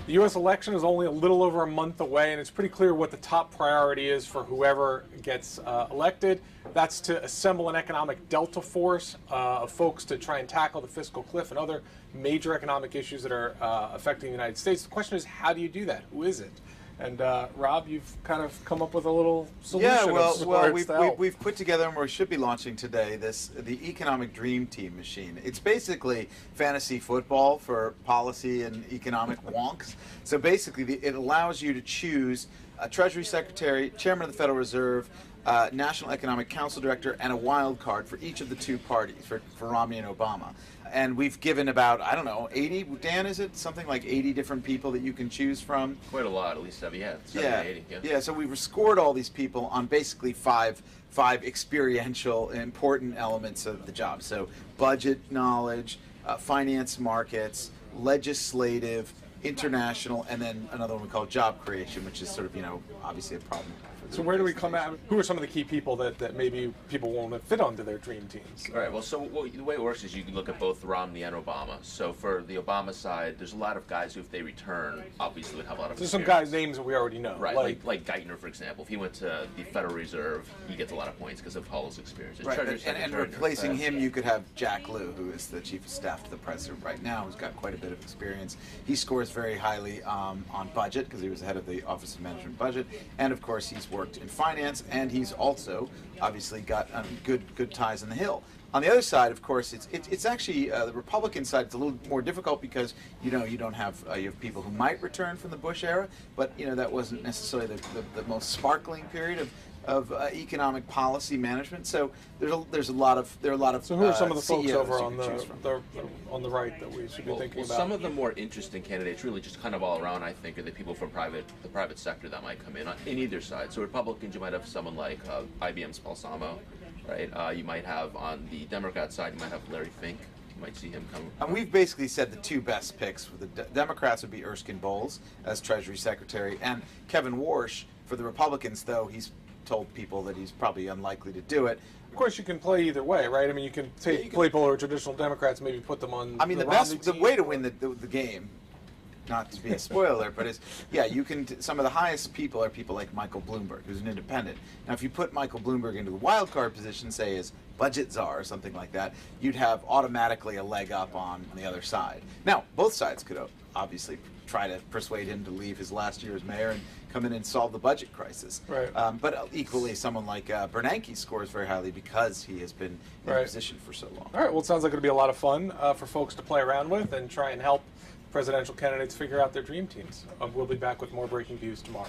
The U.S. election is only a little over a month away, and it's pretty clear what the top priority is for whoever gets elected. That's to assemble an economic delta force of folks to try and tackle the fiscal cliff and other major economic issues that are affecting the United States. The question is, how do you do that? Who is it? And Rob, you've kind of come up with a little solution. Yeah, well, we've put together, and we should be launching today, the Economic Dream Team machine. It's basically fantasy football for policy and economic wonks. So basically, it allows you to choose a Treasury Secretary, Chairman of the Federal Reserve, National Economic Council Director, and a wild card for each of the two parties, for Romney and Obama. And we've given about, I don't know, 80, Dan, is it? Something like 80 different people that you can choose from? Quite a lot, at least 70, 80. Yeah, so we've scored all these people on basically five experiential, important elements of the job. So budget knowledge, finance markets, legislative, international, and then another one we call job creation, which is sort of, obviously a problem. So where do we come at? Who are some of the key people that maybe people won't fit onto their dream teams? All right, well, the way it works is you can look at both Romney and Obama. So for the Obama side, there's a lot of guys who, if they return, obviously would have a lot of There's some guys' names that we already know. Right, like Geithner, for example. If he went to the Federal Reserve, he gets a lot of points because of all his experience. Right, and replacing him, you could have Jack Lew, who is the Chief of Staff to the President right now, who's got quite a bit of experience. He scores very highly on budget because he was the head of the Office of Management Budget, and of course he's worked in finance, and he's also obviously got good ties on the Hill. On the other side, of course, it's actually the Republican side. It's a little more difficult because you don't have you have people who might return from the Bush era, but that wasn't necessarily the most sparkling period of economic policy management. So there are a lot of So who are some of the folks CEOs over on the right that we should be thinking about? Some of the more interesting candidates, really just kind of all around, I think, are the people from the private sector that might come in either side. So Republicans, you might have someone like IBM's Balsamo, right? You might have on the Democrat side, you might have Larry Fink. You might see him come. And we've basically said the two best picks for the Democrats would be Erskine Bowles as Treasury Secretary, and Kevin Warsh for the Republicans, though he's told people that he's probably unlikely to do it. Of course, you can play either way, right? I mean, you can take people who are traditional Democrats, maybe put them on. I mean, the way to win the game, not to be a spoiler, but you can. Some of the highest people are people like Michael Bloomberg, who's an independent. Now, if you put Michael Bloomberg into the wild card position, say as budget czar or something like that, you'd have automatically a leg up on the other side. Now, both sides could obviously try to persuade him to leave his last year as mayor and come in and solve the budget crisis. Right. But equally, someone like Bernanke scores very highly because he has been in position for so long. All right. Well, it sounds like it'll be a lot of fun for folks to play around with and try and help presidential candidates figure out their dream teams. We'll be back with more Breaking Views tomorrow.